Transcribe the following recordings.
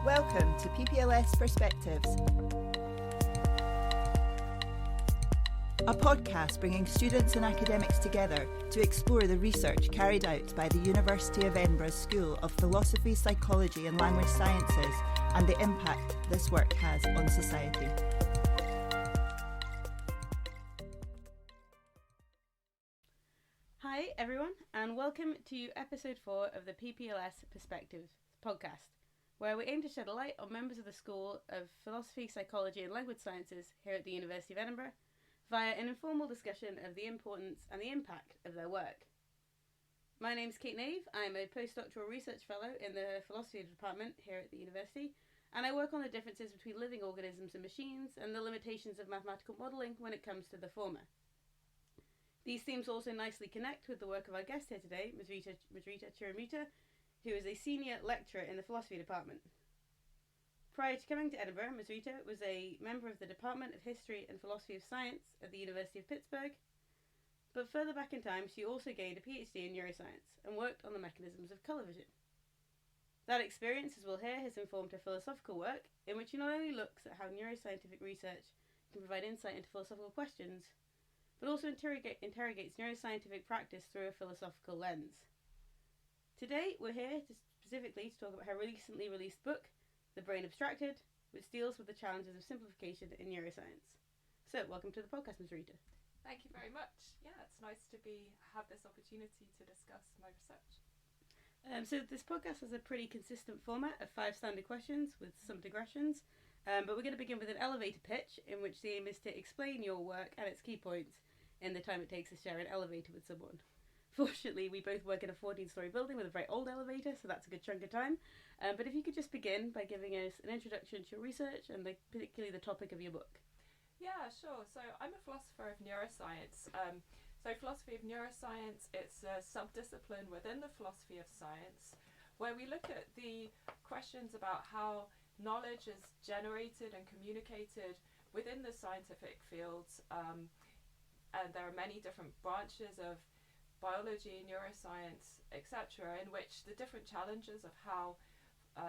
Welcome to PPLS Perspectives, a podcast bringing students and academics together to explore the research carried out by the University of Edinburgh's School of Philosophy, Psychology and Language Sciences and the impact this work has on society. Hi everyone, and welcome to episode 4 of the PPLS Perspectives podcast, where we aim to shed a light on members of the School of Philosophy, Psychology and Language Sciences here at the University of Edinburgh via an informal discussion of the importance and the impact of their work. My name is Kate Nave. I'm a postdoctoral research fellow in the philosophy department here at the university, and I work on the differences between living organisms and machines and the limitations of mathematical modelling when it comes to the former. These themes also nicely connect with the work of our guest here today, Mazviita Chirimuuta, who is a senior lecturer in the philosophy department. Prior to coming to Edinburgh, Mazviita was a member of the Department of History and Philosophy of Science at the University of Pittsburgh, but further back in time she also gained a PhD in neuroscience and worked on the mechanisms of colour vision. That experience, as we'll hear, has informed her philosophical work, in which she not only looks at how neuroscientific research can provide insight into philosophical questions, but also interrogates neuroscientific practice through a philosophical lens. Today, we're here specifically to talk about her recently released book, The Brain Abstracted, which deals with the challenges of simplification in neuroscience. So, welcome to the podcast, Mazviita. Thank you very much. Yeah, it's nice to have this opportunity to discuss my research. So this podcast has a pretty consistent format of 5 standard questions with some digressions, but we're going to begin with an elevator pitch in which the aim is to explain your work and its key points in the time it takes to share an elevator with someone. Fortunately, we both work in a 14-storey building with a very old elevator, so that's a good chunk of time. But if you could just begin by giving us an introduction to your research and particularly the topic of your book. Yeah, sure. So I'm a philosopher of neuroscience. So philosophy of neuroscience, it's a subdiscipline within the philosophy of science, where we look at the questions about how knowledge is generated and communicated within the scientific fields. And there are many different branches of biology, neuroscience, etc., in which the different challenges of how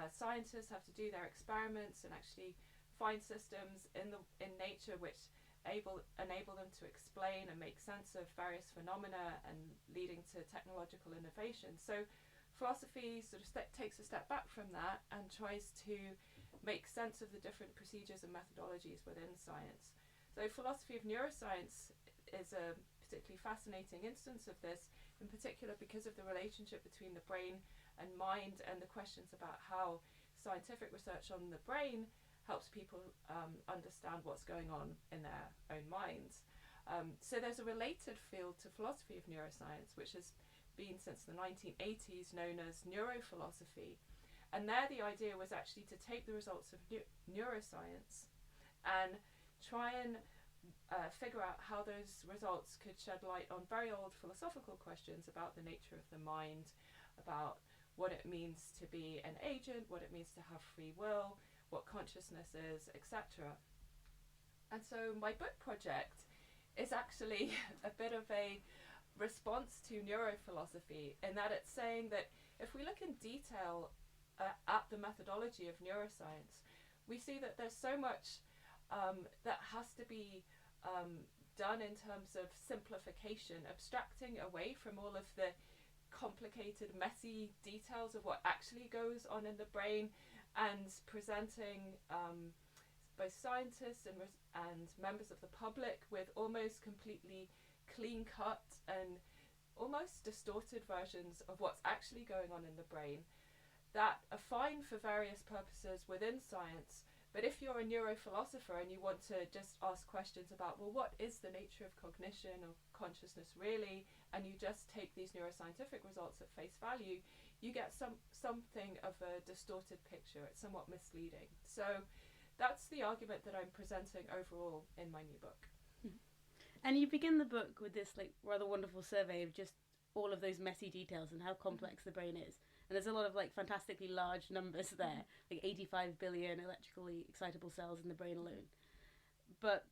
scientists have to do their experiments and actually find systems in nature which enable them to explain and make sense of various phenomena and leading to technological innovation. So philosophy sort of takes a step back from that and tries to make sense of the different procedures and methodologies within science. So philosophy of neuroscience is a particularly fascinating instance of this, in particular because of the relationship between the brain and mind and the questions about how scientific research on the brain helps people understand what's going on in their own minds. So there's a related field to philosophy of neuroscience, which has been since the 1980s known as neurophilosophy. And there the idea was actually to take the results of neuroscience and try and figure out how those results could shed light on very old philosophical questions about the nature of the mind, about what it means to be an agent, what it means to have free will, what consciousness is, etc. And so my book project is actually a bit of a response to neurophilosophy, in that it's saying that if we look in detail at the methodology of neuroscience, we see that there's so much that has to be done in terms of simplification, abstracting away from all of the complicated, messy details of what actually goes on in the brain, and presenting both scientists and members of the public with almost completely clean-cut and almost distorted versions of what's actually going on in the brain that are fine for various purposes within science. But if you're a neurophilosopher and you want to just ask questions about, well, what is the nature of cognition or consciousness really, and you just take these neuroscientific results at face value, you get something of a distorted picture. It's somewhat misleading. So that's the argument that I'm presenting overall in my new book. And you begin the book with this rather wonderful survey of just all of those messy details and how complex the brain is. And there's a lot of fantastically large numbers there, 85 billion electrically excitable cells in the brain alone. But,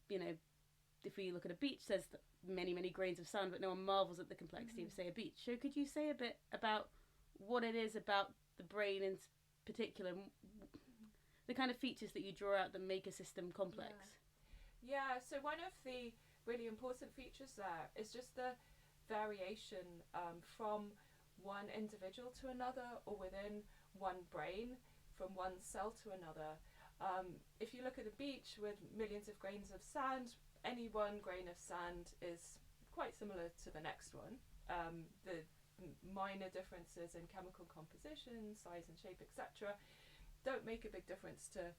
if we look at a beach, there's many grains of sand, but no one marvels at the complexity of, say, a beach. So could you say a bit about what it is about the brain in particular, the kind of features that you draw out that make a system complex? Yeah, so one of the really important features there is just the variation from one individual to another, or within one brain from one cell to another. If you look at a beach with millions of grains of sand, any one grain of sand is quite similar to the next one. The minor differences in chemical composition, size and shape, etc., don't make a big difference to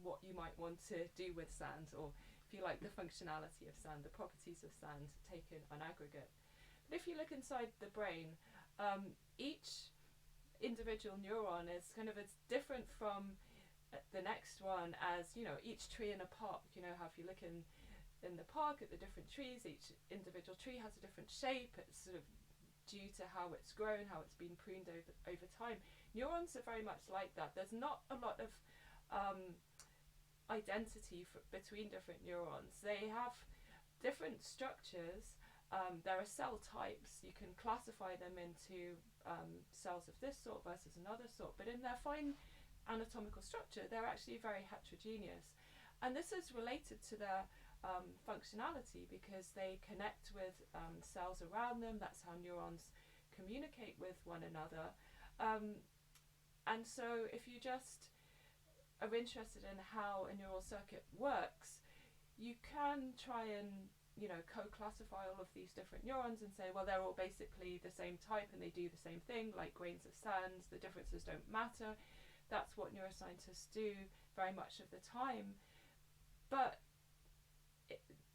what you might want to do with sand, or if you like, the functionality of sand, the properties of sand taken on aggregate. But if you look inside the brain, each individual neuron is kind of as different from the next one as, you know, each tree in a park. You know, how if you look in the park at the different trees, each individual tree has a different shape. It's sort of due to how it's grown, how it's been pruned over time. Neurons are very much like that. There's not a lot of identity between different neurons. They have different structures. There are cell types. You can classify them into cells of this sort versus another sort, but in their fine anatomical structure, they're actually very heterogeneous. And this is related to their functionality, because they connect with cells around them. That's how neurons communicate with one another. And so if you just are interested in how a neural circuit works, you can try and, you know, co-classify all of these different neurons and say, well, they're all basically the same type and they do the same thing, like grains of sand. The differences don't matter. That's what neuroscientists do very much of the time. But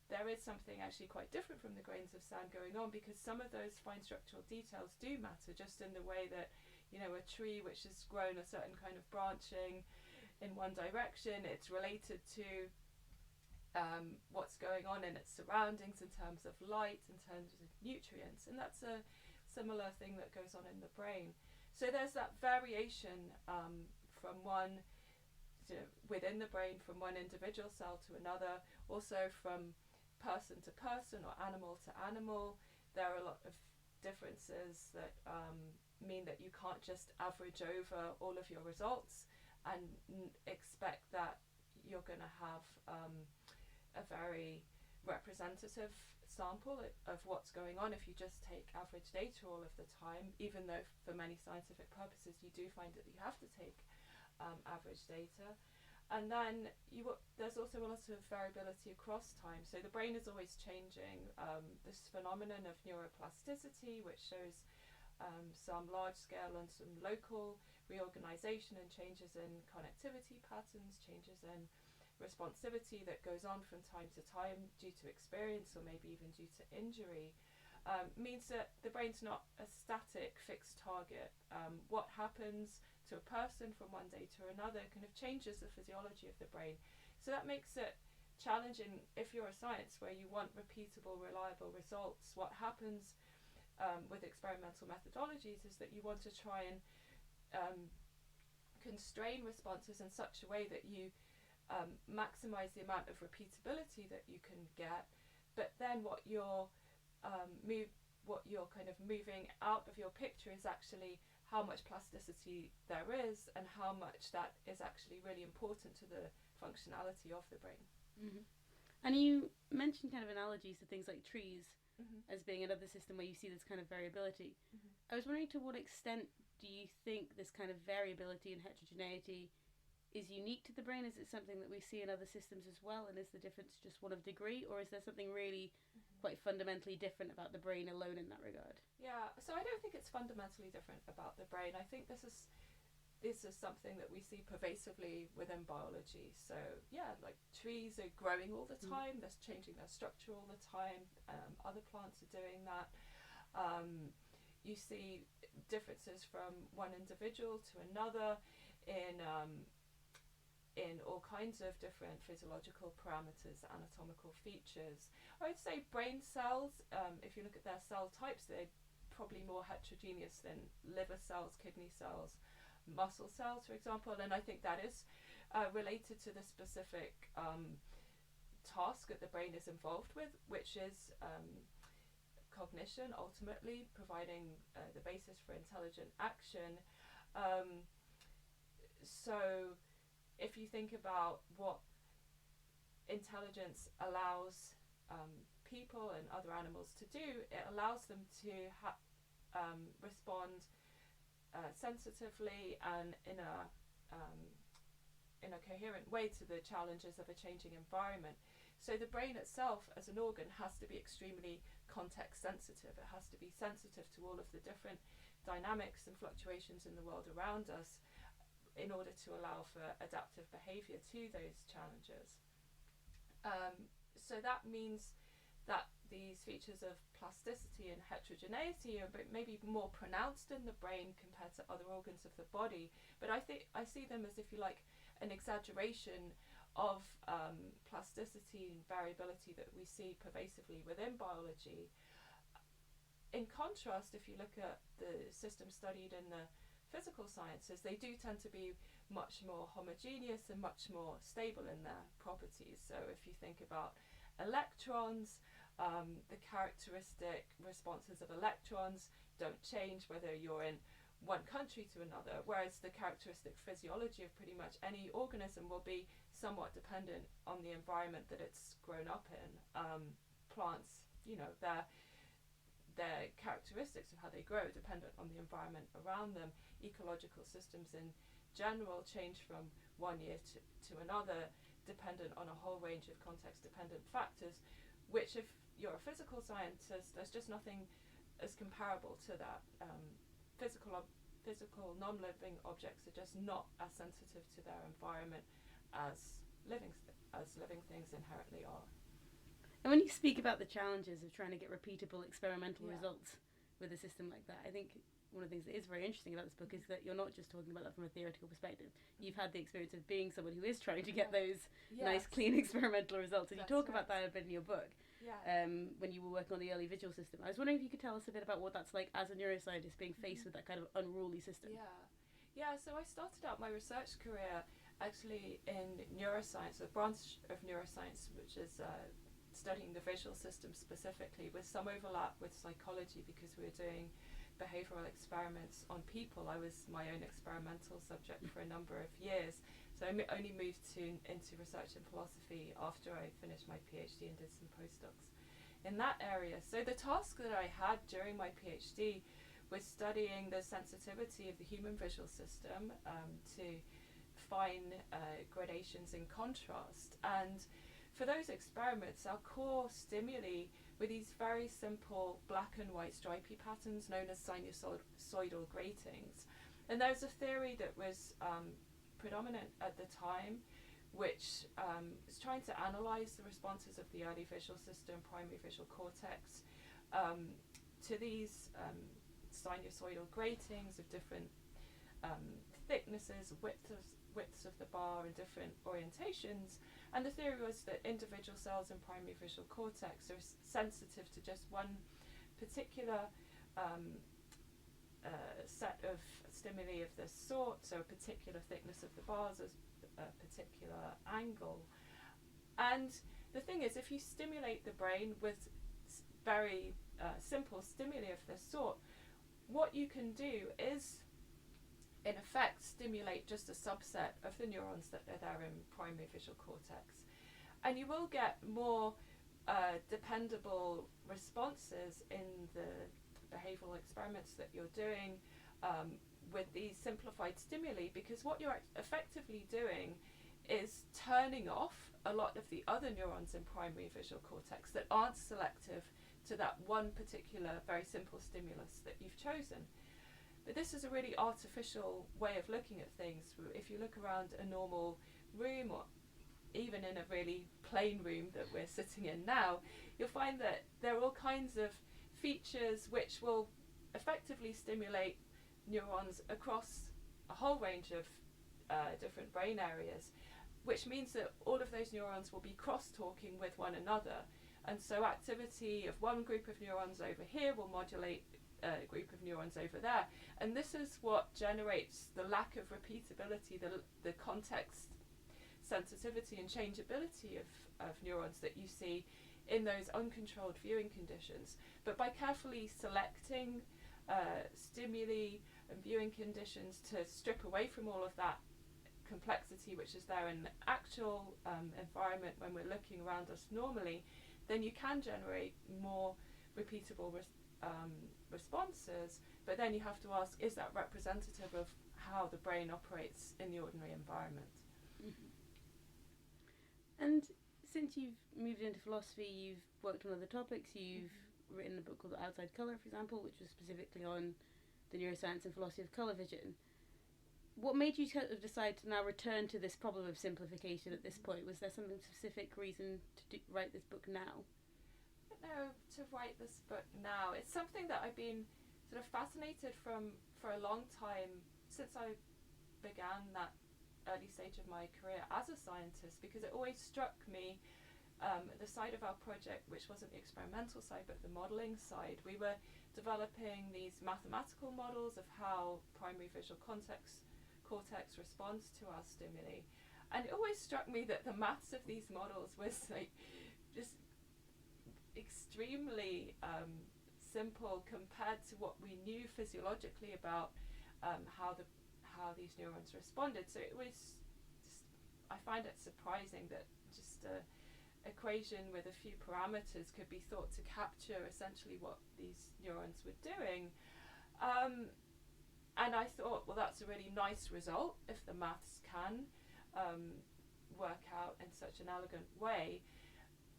there is something actually quite different from the grains of sand going on, because some of those fine structural details do matter, just in the way that, you know, a tree which has grown a certain kind of branching in one direction, it's related to what's going on in its surroundings in terms of light, in terms of nutrients, and that's a similar thing that goes on in the brain. So there's that variation from one, you know, within the brain, from one individual cell to another, also from person to person or animal to animal. There are a lot of differences that mean that you can't just average over all of your results and expect that you're going to have a very representative sample of what's going on if you just take average data all of the time, even though for many scientific purposes you do find that you have to take average data. And then there's also a lot of variability across time. So the brain is always changing. This phenomenon of neuroplasticity, which shows some large scale and some local reorganization and changes in connectivity patterns, changes in responsivity that goes on from time to time due to experience or maybe even due to injury, means that the brain's not a static fixed target. What happens to a person from one day to another kind of changes the physiology of the brain. So that makes it challenging if you're a science where you want repeatable, reliable results. What happens with experimental methodologies is that you want to try and constrain responses in such a way that you maximize the amount of repeatability that you can get, but then what you're kind of moving out of your picture is actually how much plasticity there is and how much that is actually really important to the functionality of the brain. Mm-hmm. And you mentioned kind of analogies to things like trees as being another system where you see this kind of variability. I was wondering, to what extent do you think this kind of variability and heterogeneity is unique to the brain? Is it something that we see in other systems as well, and is the difference just one of degree, or is there something really quite fundamentally different about the brain alone in that regard? Yeah, so I don't think it's fundamentally different about the brain. I think this is something that we see pervasively within biology. So yeah, like trees are growing all the time, they're changing their structure all the time, other plants are doing that. You see differences from one individual to another in all kinds of different physiological parameters, anatomical features. I would say brain cells, if you look at their cell types, they're probably more heterogeneous than liver cells, kidney cells, muscle cells, for example, and I think that is related to the specific task that the brain is involved with, which is cognition, ultimately providing the basis for intelligent action. So if you think about what intelligence allows people and other animals to do, it allows them to respond sensitively and in a coherent way to the challenges of a changing environment. So the brain itself as an organ has to be extremely context sensitive. It has to be sensitive to all of the different dynamics and fluctuations in the world around us in order to allow for adaptive behaviour to those challenges. So that means that these features of plasticity and heterogeneity are maybe more pronounced in the brain compared to other organs of the body, but I see them as, if you like, an exaggeration of plasticity and variability that we see pervasively within biology. In contrast, if you look at the systems studied in the physical sciences, they do tend to be much more homogeneous and much more stable in their properties. So if you think about electrons, the characteristic responses of electrons don't change whether you're in one country to another, whereas the characteristic physiology of pretty much any organism will be somewhat dependent on the environment that it's grown up in. Plants, their characteristics of how they grow dependent on the environment around them. Ecological systems in general change from one year to another, dependent on a whole range of context-dependent factors, which, if you're a physical scientist, there's just nothing as comparable to that. Physical non-living objects are just not as sensitive to their environment as living things inherently are. And when you speak about the challenges of trying to get repeatable experimental results with a system like that, I think one of the things that is very interesting about this book is that you're not just talking about that from a theoretical perspective. You've had the experience of being someone who is trying to get those nice, clean experimental results. And you talk about that a bit in your book. When you were working on the early visual system. I was wondering if you could tell us a bit about what that's like as a neuroscientist being faced with that kind of unruly system. So I started out my research career actually in neuroscience, a branch of neuroscience which is studying the visual system specifically, with some overlap with psychology because we were doing behavioural experiments on people. I was my own experimental subject for a number of years. So I only moved into research in philosophy after I finished my PhD and did some postdocs in that area. So the task that I had during my PhD was studying the sensitivity of the human visual system to fine gradations in contrast. And for those experiments, our core stimuli were these very simple black and white stripy patterns known as sinusoidal gratings. And there's a theory that was predominant at the time, which is trying to analyse the responses of the early visual system, primary visual cortex, to these sinusoidal gratings of different thicknesses, widths of the bar, and different orientations. And the theory was that individual cells in primary visual cortex are sensitive to just one particular set of stimuli of this sort, so a particular thickness of the bars, a particular angle. And the thing is, if you stimulate the brain with very simple stimuli of this sort, what you can do is, in effect, stimulate just a subset of the neurons that are there in primary visual cortex. And you will get more dependable responses in the behavioural experiments that you're doing with these simplified stimuli, because what you're effectively doing is turning off a lot of the other neurons in primary visual cortex that aren't selective to that one particular very simple stimulus that you've chosen. But this is a really artificial way of looking at things. If you look around a normal room, or even in a really plain room that we're sitting in now, you'll find that there are all kinds of features which will effectively stimulate neurons across a whole range of different brain areas, which means that all of those neurons will be cross-talking with one another. And so activity of one group of neurons over here will modulate a group of neurons over there. And this is what generates the lack of repeatability, the context sensitivity and changeability of neurons that you see in those uncontrolled viewing conditions. But by carefully selecting stimuli and viewing conditions to strip away from all of that complexity which is there in the actual environment when we're looking around us normally, then you can generate more repeatable responses. But then you have to ask, is that representative of how the brain operates in the ordinary environment? Mm-hmm. And since you've moved into philosophy, you've worked on other topics. You've written a book called Outside Colour, for example, which was specifically on the neuroscience and philosophy of colour vision. What made you kind of decide to now return to this problem of simplification at this point? Was there some specific reason to write this book now? I don't know, to write this book now. It's something that I've been sort of fascinated for a long time, since I began that early stage of my career as a scientist, because it always struck me, the side of our project, which wasn't the experimental side but the modelling side, we were developing these mathematical models of how primary visual cortex responds to our stimuli. And it always struck me that the maths of these models was like just extremely simple compared to what we knew physiologically about how these neurons responded. So it was just, I find it surprising that just a equation with a few parameters could be thought to capture essentially what these neurons were doing. And I thought, well, that's a really nice result if the maths can work out in such an elegant way.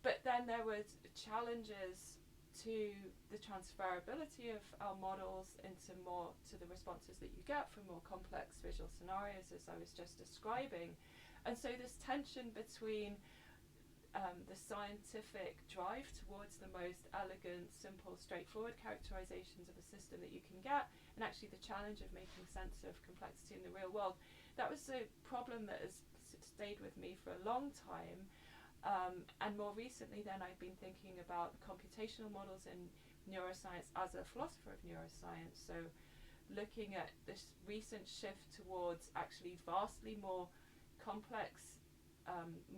But then there was challenges to the transferability of our models into the responses that you get from more complex visual scenarios, as I was just describing. And so this tension between the scientific drive towards the most elegant, simple, straightforward characterizations of a system that you can get, and actually the challenge of making sense of complexity in the real world, that was a problem that has stayed with me for a long time. And more recently then I've been thinking about computational models in neuroscience as a philosopher of neuroscience, so looking at this recent shift towards actually vastly more complex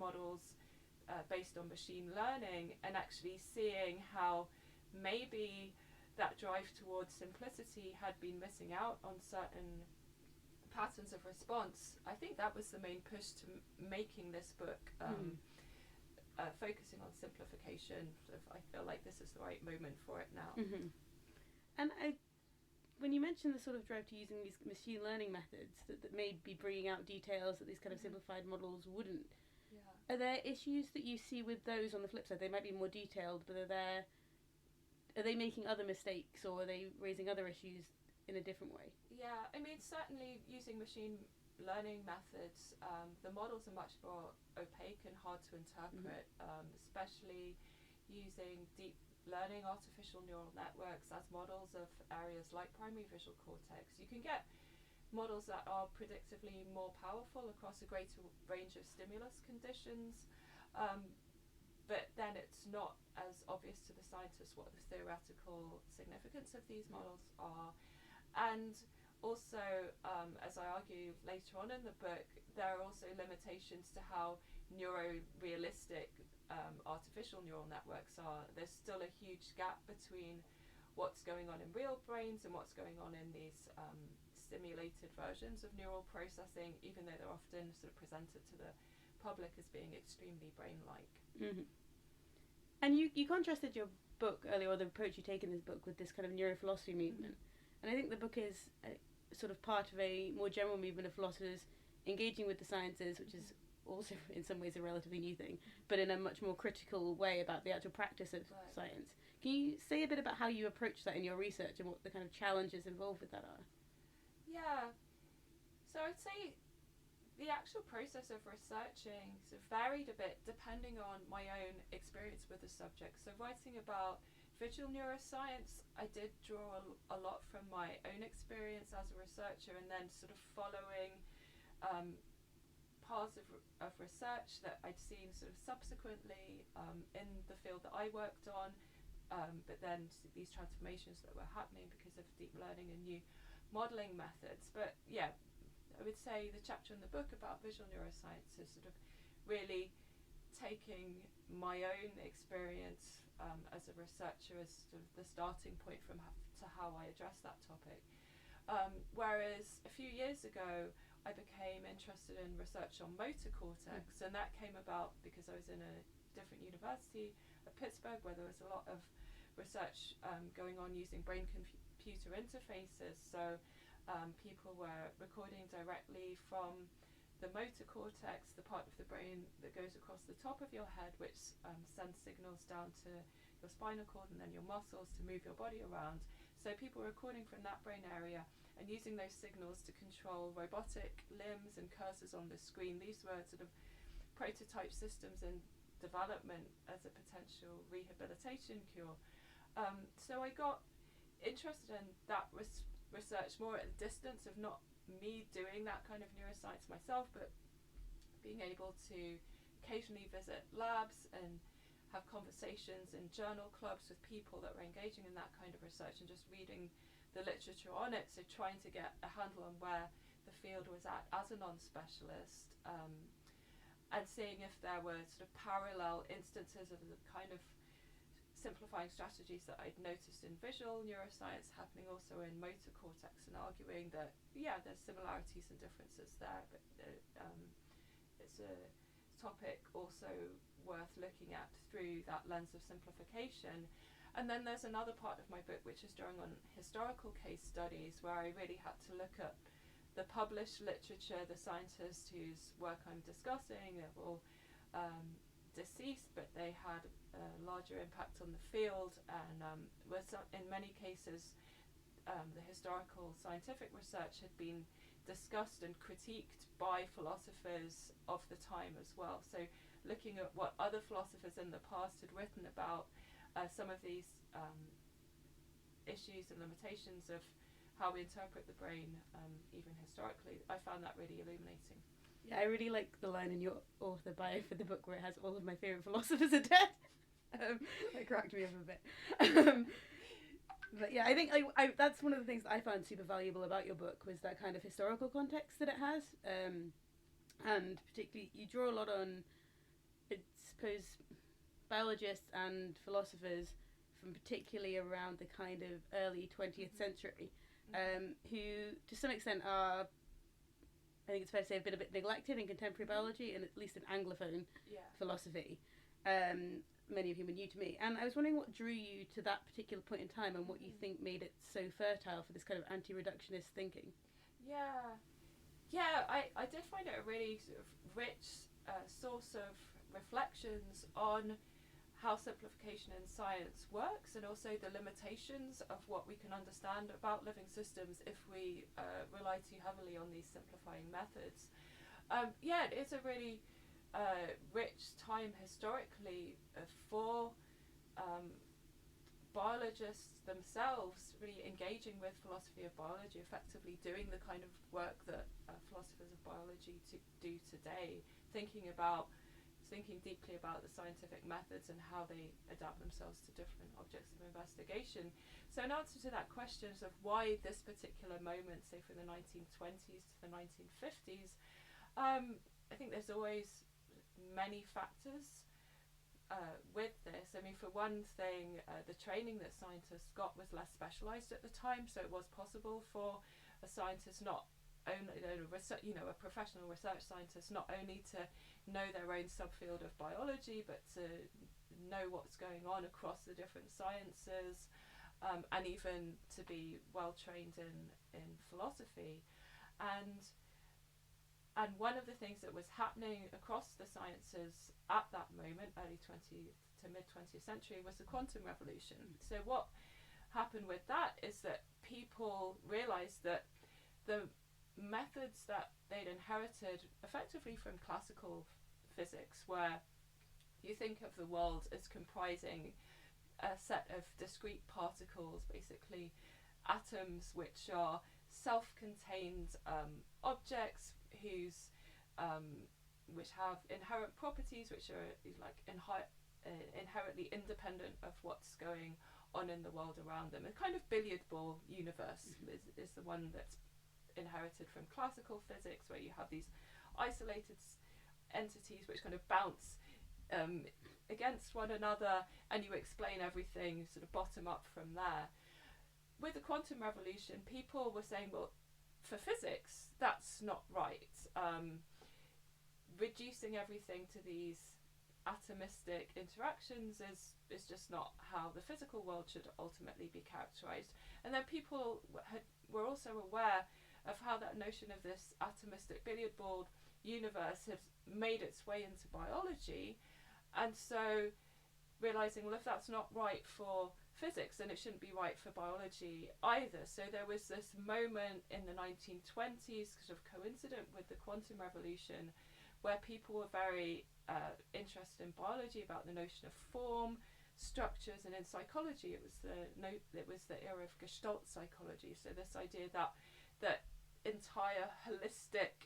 models based on machine learning, and actually seeing how maybe that drive towards simplicity had been missing out on certain patterns of response. I think that was the main push to making this book, focusing on simplification. Sort of, I feel like this is the right moment for it now. Mm-hmm. And when you mentioned the sort of drive to using these machine learning methods that may be bringing out details that these kind of simplified models wouldn't, are there issues that you see with those on the flip side? They might be more detailed, but are they making other mistakes, or are they raising other issues in a different way? Yeah, I mean, certainly using machine learning methods, the models are much more opaque and hard to interpret, especially using deep learning artificial neural networks as models of areas like primary visual cortex. You can get models that are predictively more powerful across a greater range of stimulus conditions, but then it's not as obvious to the scientists what the theoretical significance of these models are. And also, as I argue later on in the book, there are also limitations to how neurorealistic artificial neural networks are. There's still a huge gap between what's going on in real brains and what's going on in these simulated versions of neural processing, even though they're often sort of presented to the public as being extremely brain-like. Mm-hmm. And you contrasted your book earlier, or the approach you take in this book, with this kind of neurophilosophy movement. And I think the book is sort of part of a more general movement of philosophers engaging with the sciences, which is also in some ways a relatively new thing, but in a much more critical way about the actual practice of science. Can you say a bit about how you approach that in your research and what the kind of challenges involved with that are? Yeah, so I'd say the actual process of researching sort of varied a bit depending on my own experience with the subject. So writing about visual neuroscience, I did draw a lot from my own experience as a researcher, and then sort of following paths of research that I'd seen sort of subsequently in the field that I worked on, but then these transformations that were happening because of deep learning and new modelling methods. But yeah, I would say the chapter in the book about visual neuroscience is sort of really taking my own experience as a researcher as sort of the starting point to how I address that topic. Whereas a few years ago, I became interested in research on motor cortex, and that came about because I was in a different university at Pittsburgh where there was a lot of research going on using brain-computer interfaces. So people were recording directly from the motor cortex, the part of the brain that goes across the top of your head, which sends signals down to your spinal cord and then your muscles to move your body around. So people were recording from that brain area and using those signals to control robotic limbs and cursors on the screen. These were sort of prototype systems in development as a potential rehabilitation cure. So I got interested in that research more at a distance of not me doing that kind of neuroscience myself, but being able to occasionally visit labs and have conversations in journal clubs with people that were engaging in that kind of research and just reading the literature on it, so trying to get a handle on where the field was at as a non-specialist, and seeing if there were sort of parallel instances of the kind of simplifying strategies that I'd noticed in visual neuroscience happening also in motor cortex, and arguing that, yeah, there's similarities and differences there, but it's a topic also worth looking at through that lens of simplification. And then there's another part of my book which is drawing on historical case studies, where I really had to look at the published literature, the scientists whose work I'm discussing. They're all deceased, but they had a larger impact on the field, and in many cases the historical scientific research had been discussed and critiqued by philosophers of the time as well. So looking at what other philosophers in the past had written about some of these issues and limitations of how we interpret the brain, even historically, I found that really illuminating. Yeah, I really like the line in your author bio for the book where it has all of my favourite philosophers are dead. That cracked me up a bit. But yeah, I think that's one of the things that I found super valuable about your book, was that kind of historical context that it has. And particularly, you draw a lot on, I suppose, biologists and philosophers from particularly around the kind of early 20th century, who to some extent are, I think it's fair to say, have been a bit neglected in contemporary biology, and at least in Anglophone philosophy, many of whom are new to me. And I was wondering what drew you to that particular point in time, and what you think made it so fertile for this kind of anti-reductionist thinking. I did find it a really sort of rich source of reflections on how simplification in science works, and also the limitations of what we can understand about living systems if we rely too heavily on these simplifying methods. It is a really rich time historically for biologists themselves really engaging with philosophy of biology, effectively doing the kind of work that philosophers of biology do today, thinking deeply about the scientific methods and how they adapt themselves to different objects of investigation. So in answer to that question of why this particular moment, say from the 1920s to the 1950s, I think there's always many factors with this. I mean, for one thing, the training that scientists got was less specialised at the time, so it was possible for a scientist not only, a professional research scientist, not only to know their own subfield of biology, but to know what's going on across the different sciences, and even to be well trained in philosophy. And one of the things that was happening across the sciences at that moment, early 20th to mid 20th century, was the quantum revolution. So what happened with that is that people realised that the methods that they'd inherited effectively from classical physics, where you think of the world as comprising a set of discrete particles, basically atoms, which are self-contained objects which have inherent properties which are like inherently independent of what's going on in the world around them. A kind of billiard ball universe is the one that's inherited from classical physics, where you have these isolated entities which kind of bounce against one another, and you explain everything sort of bottom up from there. With the quantum revolution, people were saying, well, for physics, that's not right. Reducing everything to these atomistic interactions is just not how the physical world should ultimately be characterized. And then people were also aware of how that notion of this atomistic billiard ball universe had made its way into biology, and so realizing, well, if that's not right for physics, then it shouldn't be right for biology either. So there was this moment in the 1920s, sort of coincident with the quantum revolution, where people were very interested in biology, about the notion of form, structures, and in psychology it was the era of Gestalt psychology. So this idea that entire holistic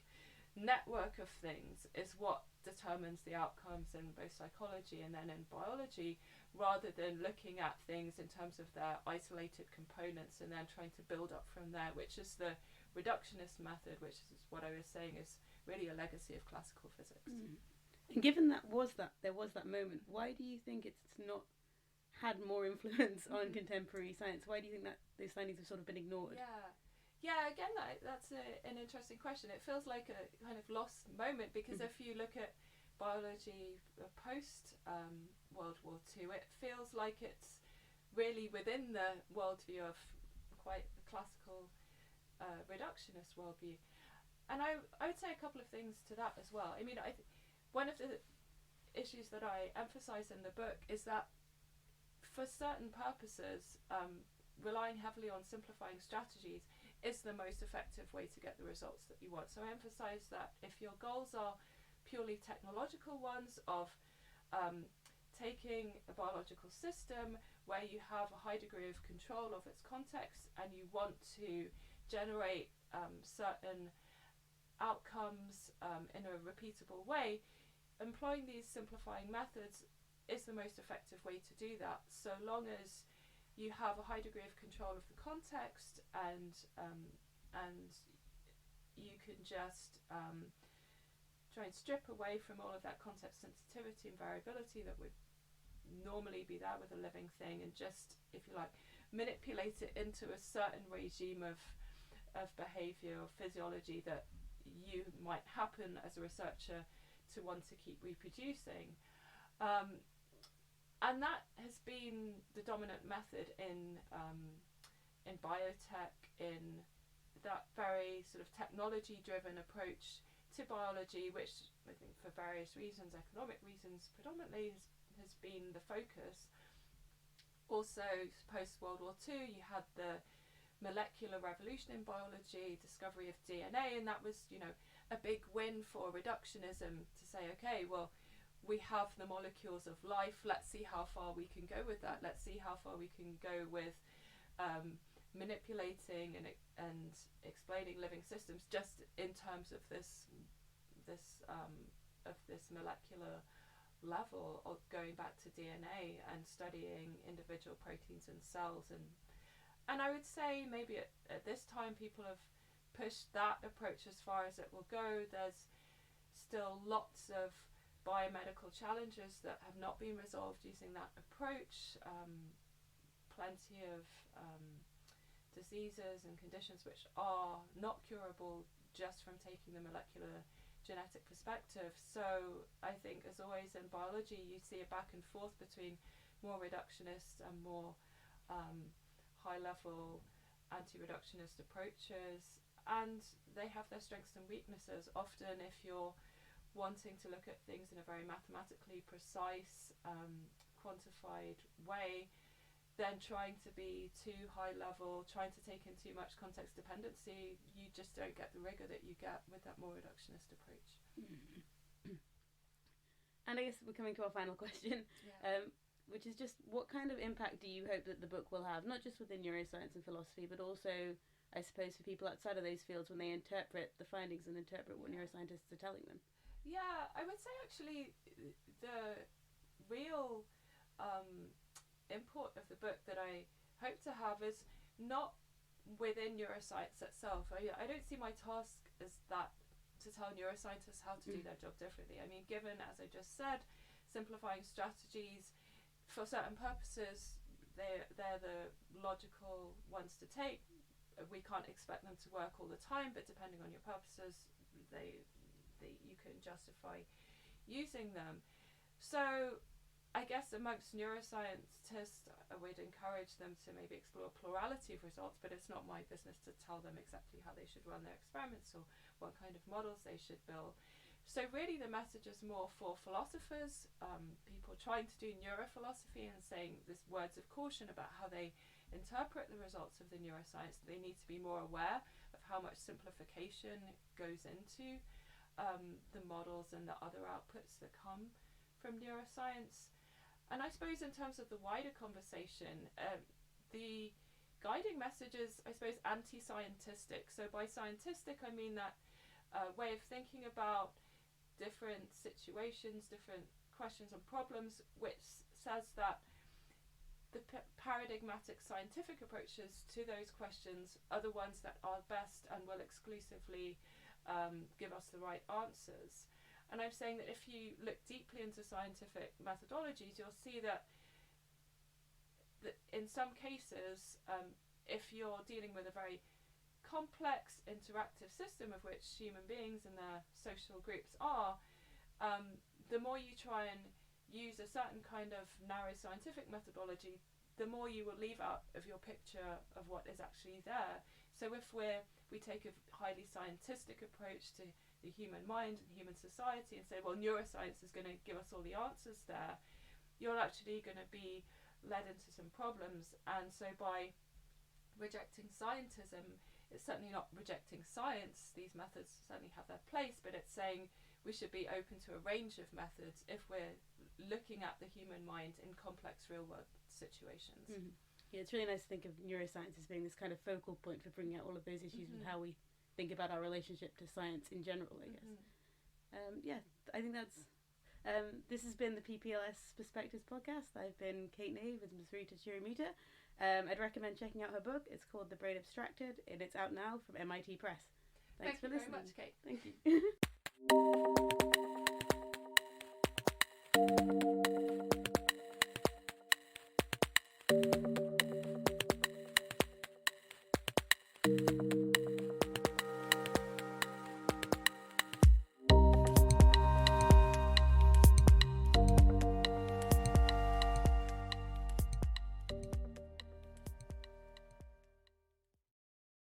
network of things is what determines the outcomes in both psychology and then in biology, rather than looking at things in terms of their isolated components and then trying to build up from there, which is the reductionist method, which is what I was saying is really a legacy of classical physics. And given there was that moment, why do you think it's not had more influence on contemporary science? Why do you think that those findings have sort of been ignored? Yeah, again, that's an interesting question. It feels like a kind of lost moment, because if you look at biology post World War II, it feels like it's really within the worldview of quite the classical reductionist worldview. And I would say a couple of things to that as well. I mean, one of the issues that I emphasise in the book is that for certain purposes, relying heavily on simplifying strategies is the most effective way to get the results that you want. So I emphasise that if your goals are purely technological ones of taking a biological system where you have a high degree of control of its context and you want to generate certain outcomes in a repeatable way, employing these simplifying methods is the most effective way to do that, so long as you have a high degree of control of the context and you can just try and strip away from all of that context sensitivity and variability that would normally be there with a living thing, and just, if you like, manipulate it into a certain regime of behaviour or physiology that you might happen as a researcher to want to keep reproducing. And that has been the dominant method in biotech, in that very sort of technology-driven approach to biology, which I think for various reasons, economic reasons predominantly, has been the focus. Also, post-World War II, you had the molecular revolution in biology, discovery of DNA, and that was, a big win for reductionism to say, okay, well, we have the molecules of life, let's see how far we can go with that, let's see how far we can go with manipulating and explaining living systems just in terms of this molecular level, or going back to DNA and studying individual proteins and cells. And I would say maybe at this time people have pushed that approach as far as it will go. There's still lots of biomedical challenges that have not been resolved using that approach. Plenty of diseases and conditions which are not curable just from taking the molecular genetic perspective. So I think, as always in biology, you see a back and forth between more reductionist and more high-level anti-reductionist approaches, and they have their strengths and weaknesses. Often, if you're wanting to look at things in a very mathematically precise, quantified way, then trying to be too high level, trying to take in too much context dependency, you just don't get the rigour that you get with that more reductionist approach. And I guess we're coming to our final question, which is just, what kind of impact do you hope that the book will have, not just within neuroscience and philosophy, but also, I suppose, for people outside of those fields when they interpret the findings and interpret what neuroscientists are telling them? Yeah, I would say actually the real import of the book that I hope to have is not within neuroscience itself. I don't see my task as that to tell neuroscientists how to do their job differently. I mean, given, as I just said, simplifying strategies for certain purposes, they're the logical ones to take. We can't expect them to work all the time, but depending on your purposes, you can justify using them. So I guess amongst neuroscientists, I would encourage them to maybe explore a plurality of results, but it's not my business to tell them exactly how they should run their experiments or what kind of models they should build. So really the message is more for philosophers, people trying to do neurophilosophy and saying these words of caution about how they interpret the results of the neuroscience. They need to be more aware of how much simplification goes into the models and the other outputs that come from neuroscience. And I suppose in terms of the wider conversation, the guiding message is, I suppose, anti-scientistic. So by scientistic, I mean that way of thinking about different situations, different questions and problems, which says that the paradigmatic scientific approaches to those questions are the ones that are best and will exclusively give us the right answers. And I'm saying that if you look deeply into scientific methodologies, you'll see that in some cases, if you're dealing with a very complex interactive system of which human beings and their social groups are, the more you try and use a certain kind of narrow scientific methodology, the more you will leave out of your picture of what is actually there. So if we take a highly scientific approach to the human mind and human society and say, well, neuroscience is going to give us all the answers there, you're actually going to be led into some problems. And so by rejecting scientism, it's certainly not rejecting science. These methods certainly have their place, but it's saying we should be open to a range of methods if we're looking at the human mind in complex real-world situations. Mm-hmm. Yeah, it's really nice to think of neuroscience as being this kind of focal point for bringing out all of those issues with how we think about our relationship to science in general, I guess. I think that's... this has been the PPLS Perspectives podcast. I've been Kate Nave with Mazviita Chirimuuta. I'd recommend checking out her book. It's called The Brain Abstracted, and it's out now from MIT Press. Thanks for listening. Thank you very much, Kate. Thank you.